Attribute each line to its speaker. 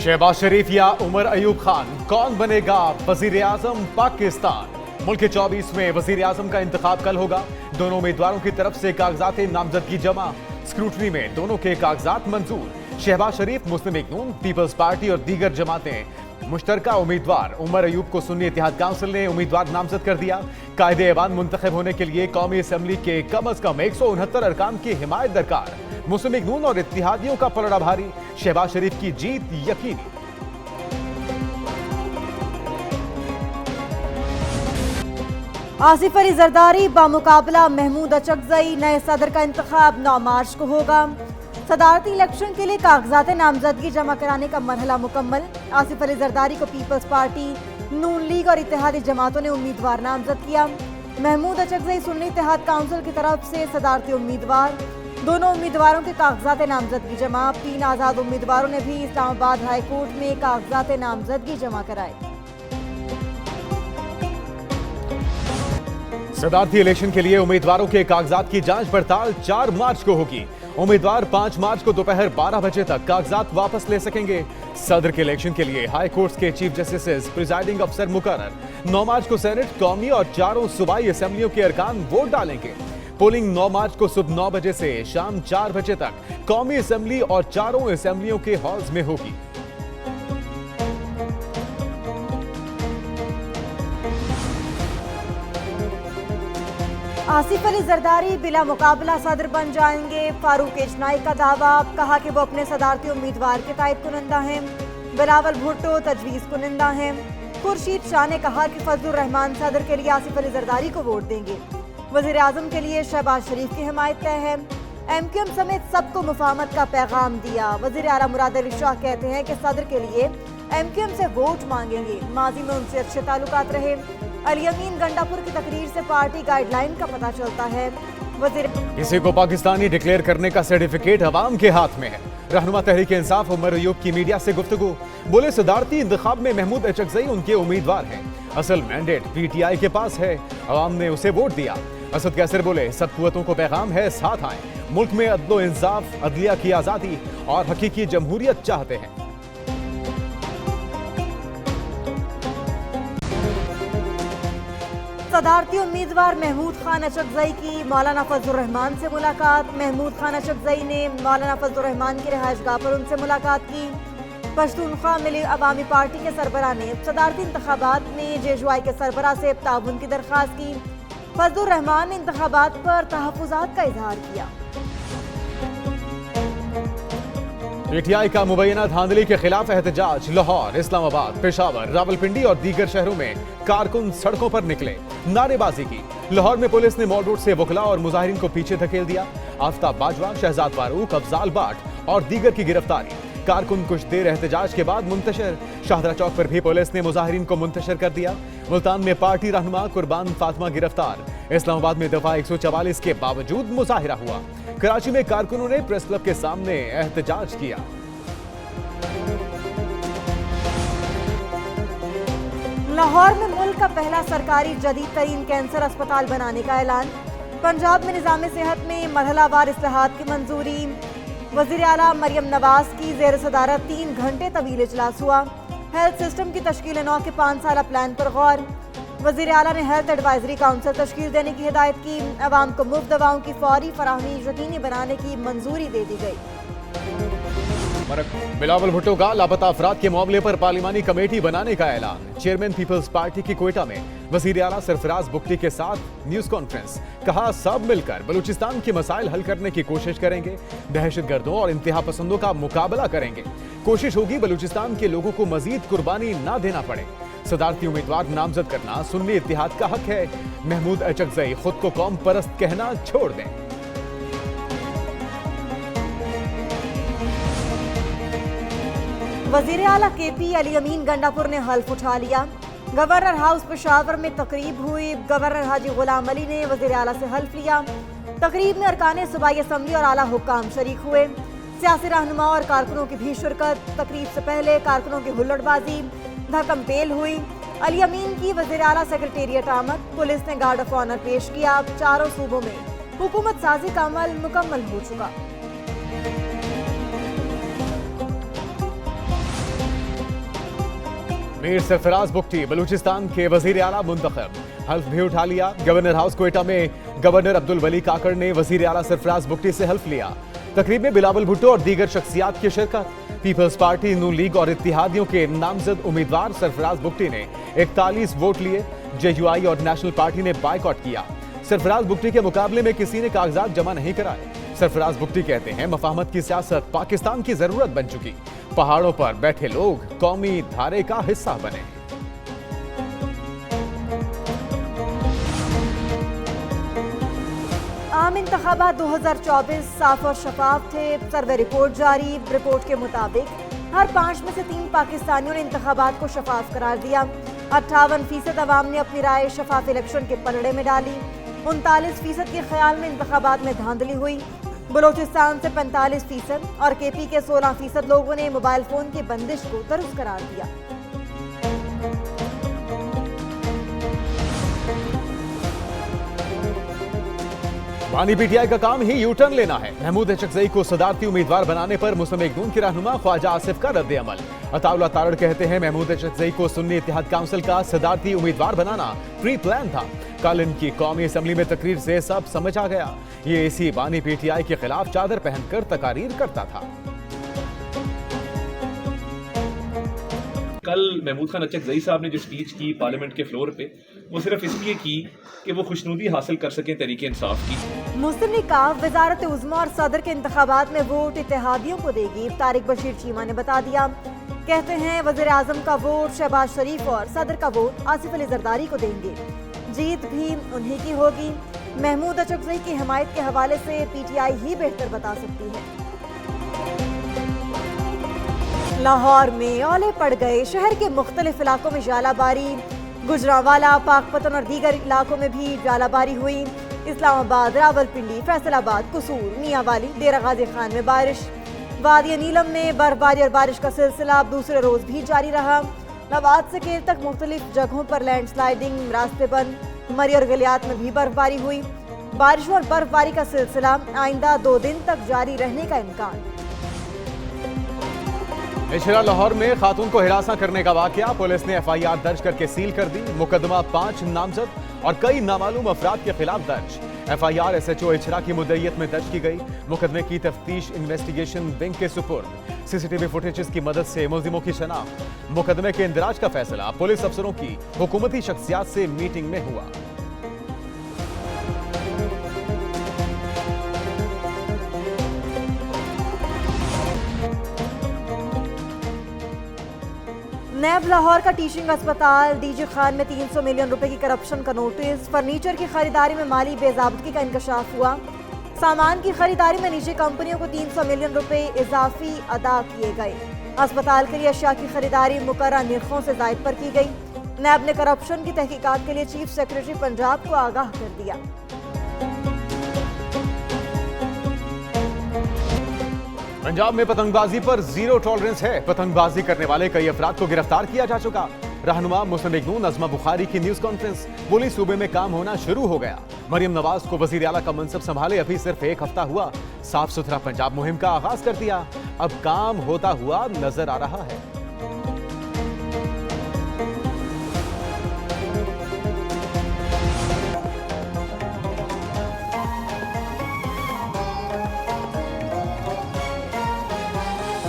Speaker 1: शहबाज शरीफ या उमर अयूब खान, कौन बनेगा वजीर आजम पाकिस्तान? मुल्क के 24वें वजीर आजम का इंतखाब कल होगा। दोनों उम्मीदवारों की तरफ से कागजात नामजदगी जमा। स्क्रूटनी में दोनों के कागजात मंजूर। शहबाज शरीफ मुस्लिम लीग नून, पीपल्स पार्टी और दीगर जमातें मुश्तरका उम्मीदवार। उमर अयूब को सुन्नी इत्तेहाद काउंसिल ने उम्मीदवार नामजद कर दिया। कायदे ऐवान मुंतखब होने के लिए कौमी असम्बली के कम अज कम 169 अरकान की हिमायत दरकार। मुस्लिम लीग नून और इत्तिहादियों का पलड़ा भारी। शहबाज शरीफ की जीत यकीनी।
Speaker 2: आसिफ अली जरदारी बामुकाबला महमूद अचकजई। नए सदर का इंतखाब 9 मार्च को होगा। सदारती इलेक्शन के लिए कागजात नामजदगी जमा कराने का मरहला मुकम्मल। आसिफ अली जरदारी को पीपल्स पार्टी, नून लीग और इत्तेहादी जमातों ने उम्मीदवार नामजद किया। महमूद अचकजई सुन्नी इत्तेहाद काउंसिल की तरफ से सदारती उम्मीदवार। दोनों उम्मीदवारों के कागजात नामजदगी जमा। 3 आज़ाद उम्मीदवारों ने भी इस्लामाबाद हाई कोर्ट में कागजात नामजदगी जमा कराए।
Speaker 1: सदारती इलेक्शन के लिए उम्मीदवारों के कागजात की जांच पड़ताल 4 मार्च को होगी। उम्मीदवार 5 मार्च को दोपहर 12 बजे तक कागजात वापस ले सकेंगे। सदर के इलेक्शन के लिए हाई कोर्ट्स के चीफ जस्टिस प्रिजाइडिंग अफसर मुकर्रर। 9 मार्च को सेनेट, कौमी और चारों सूबाई असेंबलियों के अरकान वोट डालेंगे। पोलिंग 9 मार्च को सुबह 9 बजे से शाम 4 बजे तक कौमी असेंबली और चारों असेंबलियों के हॉल्स में होगी।
Speaker 2: आसिफ अली जरदारी बिला मुकाबला सदर बन जाएंगे। फारूक इजनाई का दावा, कहा कि वो अपने सदारती उम्मीदवार के तायद कुनंदा हैं। बिलावल भुट्टो तजवीज़ कुनंदा हैं। खुर्शीद शाह ने कहा कि फजलुर रहमान सदर के लिए आसिफ अली जरदारी को वोट देंगे। वज़ीर आज़म के लिए शहबाज शरीफ की हिमायत तय है। MQM समेत सबको मुफाहमत का पैगाम दिया। वज़ीर आला मुराद अली शाह कहते हैं कि सदर के लिए MQM से वोट मांगेंगे। माजी में उनसे अच्छे ताल्लुकात रहे। अली अमीन गंडापुर की तकरीर से पार्टी गाइडलाइन का पता चलता है।
Speaker 1: किसी को पाकिस्तानी डिक्लेयर करने का सर्टिफिकेट अवाम के हाथ में है। रहनुमा तहरीक इंसाफ उमर अयूब की मीडिया से गुफ्तगू। बोले सदारती इंतखाब में महमूद अचकजई उनके उम्मीदवार हैं। असल मैंडेट PTI के पास है, अवाम ने उसे वोट दिया। असद कैसर बोले सब कुव्वतों को पैगाम है, साथ आए। मुल्क में अदलो इंसाफ, अदलिया की आजादी और हकीकी जमहूरियत चाहते हैं।
Speaker 2: सदारती उम्मीदवार महमूद खान अचकजई की मौलाना फजलुर रहमान से मुलाकात। महमूद खान अचकजई ने मौलाना फजलुर रहमान की रिहाइशगाह पर उनसे मुलाकात की। पश्तूनख्वा मिली अवामी पार्टी के सरबराह ने सदारती इंतखाबात में JJY के सरबराह से ताउन की दरख्वास्त की। फजलुर रहमान ने इंतखाबात पर तहफ़्फ़ुज़ात का इजहार किया।
Speaker 1: PTI का मुबैना धांधली के खिलाफ एहतजाज। लाहौर, इस्लामाबाद, पेशावर, रावलपिंडी और दीगर शहरों में कारकुन सड़कों पर निकले, नारेबाजी की। लाहौर में पुलिस ने मॉल रोड से वकला और मुजाहिरीन को पीछे धकेल दिया। आफ्ताब बाजवा, शहजाद फारूक, अफजाल बाट और दीगर की गिरफ्तारी। कारकुन कुछ देर एहतजाज के बाद मुंतशिर। शाहदरा चौक पर भी पुलिस ने मुजाहिरीन को मुंतशिर कर दिया। मुल्तान में पार्टी रहनुमा कुर्बान फातिमा गिरफ्तार। इस्लामाबाद में दफा 144 के बावजूद मुजाहिरा हुआ। कराची में कारकुनों ने प्रेस क्लब के सामने एहतजाज किया।
Speaker 2: लाहौर में मुल्क का पहला सरकारी जदीद तरीन कैंसर अस्पताल बनाने का ऐलान। पंजाब में निज़ाम सेहत में मरहलावार इस्लाहात की मंजूरी। वज़ीर आला मरियम नवाज की ज़ेर सदारत 3 घंटे तवील इजलास हुआ। हेल्थ सिस्टम की तश्कील नौ के 5 साला प्लान पर गौर। वज़ीर आला ने हेल्थ एडवाइजरी काउंसिल तश्कील देने की हिदायत की। अवाम को मुफ्त दवाओं की फौरी फराहमी यकीनी बनाने की मंजूरी दे दी गई।
Speaker 1: बिलावल भुट्टो का लापता अफराद के मामले पर पार्लिमानी कमेटी बनाने का ऐलान। चेयरमैन पीपल्स पार्टी की क्वेटा में वज़ीर आला सरफराज बुख्ती के साथ न्यूज कॉन्फ्रेंस। कहा सब मिलकर बलूचिस्तान के मसाइल हल करने की कोशिश करेंगे। दहशतगर्दों और इंतहा पसंदों का मुकाबला करेंगे। कोशिश होगी बलूचिस्तान के लोगों को मजीद कुर्बानी ना देना पड़े। सदारती उम्मीदवार नामजद करना सुन्नी इत्तिहाद का हक है। महमूद अचकजई खुद को कौम परस्त कहना छोड़ दें।
Speaker 2: वज़ीर आला KP अली अमीन गंडापुर ने हल्फ उठा लिया। गवर्नर हाउस पेशावर में तकरीब हुई। गवर्नर हाजी गुलाम अली ने वज़ीर आला से हल्फ लिया। तकरीब में अरकान सूबाई असम्बली और आला हुक्काम शरीक हुए। सियासी रहनुमा और कारकुनों की भी शिरकत। तकरीब से पहले कारकुनों की हुल्लड़बाजी, धक्कम पेल हुई। अली अमीन की वज़ीर आला सेक्रेटेरिएट आमद। पुलिस ने गार्ड ऑफ ऑनर पेश किया। चारों सूबों में हुकूमत साजी का अमल मुकम्मल हो चुका।
Speaker 1: मीर सरफराज बुगटी बलूचिस्तान के वजीर आला मुंतखब, हल्फ भी उठा लिया। गवर्नर हाउस क्वेटा में गवर्नर अब्दुल वली काकड़ ने वजीर आला सरफराज बुगटी से हल्फ लिया। तकरीब में बिलावल भुट्टो और दीगर शख्सियात की शिरकत। पीपल्स पार्टी, नून लीग और इत्तेहादियों के नामजद उम्मीदवार सरफराज बुगटी ने 41 वोट लिए। जेयूआई और नेशनल पार्टी ने बायकॉट किया। सरफराज बुगटी के मुकाबले में किसी ने कागजात जमा नहीं कराए। सरफराज बुगटी कहते हैं मफाहमत की सियासत पाकिस्तान की जरूरत बन चुकी। पहाड़ों पर बैठे लोग कौमी धारे का हिस्सा बने।
Speaker 2: आम इंतखाबात 2024 साफ और शफाफ थे। सर्वे रिपोर्ट जारी। रिपोर्ट के मुताबिक हर 5 में से 3 पाकिस्तानियों ने इंतखाबात को शफाफ करार दिया। 58% अवाम ने अपनी राय शफाफ इलेक्शन के पलड़े में डाली। 39% के ख्याल में इंतखाबात में धांधली हुई। बलूचिस्तान से 45% और केपी के 16% लोगों ने मोबाइल फोन की बंदिश को दुरुस्त करार दिया।
Speaker 1: बानी पीटीआई का काम ही यू टर्न लेना है। महमूद अचकजई को सदारती उम्मीदवार बनाने पर मुस्लिम लीग नून के रहनुमा ख्वाजा आसिफ का रद्द अमल। अताउल्लाह तारड़ कहते हैं महमूद अचकजई को सुन्नी इत्तेहाद काउंसिल का सदारती उम्मीदवार बनाना प्री प्लान था। कल इनकी कौमी असम्बली में तकरीर से सब समझ आ गया। ये इसी बानी पीटीआई के खिलाफ चादर पहनकर तकारीर करता था।
Speaker 3: कल महमूद खान अचकजई साहब ने जो स्पीच की पार्लियामेंट के फ्लोर पे, वो सिर्फ इसलिए की कि वो खुशनुदी हासिल कर सकें तरीके इंसाफ की।
Speaker 2: मुस्लिम लीग का वजारत उज़्मा और सदर के इंतखाबात में वोट इत्तेहादियों को देगी। तारिक बशीर चीमा ने बता दिया। कहते हैं वज़ीर आज़म का वोट शहबाज शरीफ और सदर का वोट आसिफ अली जरदारी को देंगे। जीत भी उन्हीं की होगी। महमूद अचकजई की हिमायत के हवाले से पीटीआई ही बेहतर बता सकती है। लाहौर में औले पड़ गए। शहर के मुख्तलिफ इलाकों में जालाबारी। गुजरांवाला, पाकपतन और दीगर इलाकों में भी जालाबारी हुई। इस्लामाबाद, रावलपिंडी, फैसलाबाद, कसूर, मियांवाली, डेरा गाजी खान में बारिश। वादी नीलम में बर्फबारी और बारिश का सिलसिला अब दूसरे रोज भी जारी रहा। नवाद से केर तक मुख्तलिफ जगहों पर लैंडस्लाइडिंग, रास्ते बंद। मरी और गलियात में भी बर्फबारी हुई। बारिशों और बर्फबारी का सिलसिला आइंदा 2 दिन तक जारी रहने का इम्कान।
Speaker 1: इशरा लाहौर में खातून को हिरासा करने का वाकया। पुलिस ने एफआईआर दर्ज करके सील कर दी। मुकदमा 5 नामजद और कई नामालूम अफराद के खिलाफ दर्ज। एफआईआर एसएचओ इशरा की मुद्दईयत में दर्ज की गई। मुकदमे की तफ्तीश इन्वेस्टिगेशन विंग के सुपुर्द। सीसीटीवी फुटेजेस की मदद से मुलजिमों की शनाख्त। मुकदमे के इंदराज का फैसला पुलिस अफसरों की हुकूमती शख्सियात से मीटिंग में हुआ।
Speaker 2: नैब लाहौर का टीचिंग अस्पताल डीजी खान में 300 मिलियन रुपए की करप्शन का नोटिस। फर्नीचर की खरीदारी में माली बेजाबतगी का इंकशाफ हुआ। सामान की खरीदारी में निजी कंपनियों को 300 मिलियन रुपए इजाफी अदा किए गए। अस्पताल के लिए अशिया की खरीदारी मुकर्रर निर्खों से जायद पर की गई। नैब ने करप्शन की तहकीकात के लिए चीफ सेक्रेटरी पंजाब को आगाह कर दिया।
Speaker 1: पंजाब में पतंगबाजी पर जीरो टॉलरेंस है। पतंगबाजी करने वाले कई अफराद को गिरफ्तार किया जा चुका। रहनुमा मुस्लिम लीग नून नज़मा बुखारी की न्यूज कॉन्फ्रेंस। बोली सूबे में काम होना शुरू हो गया। मरियम नवाज को वजीर आला का मनसब संभाले अभी सिर्फ 1 हफ्ता हुआ। साफ सुथरा पंजाब मुहिम का आगाज कर दिया। अब काम होता हुआ नजर आ रहा है।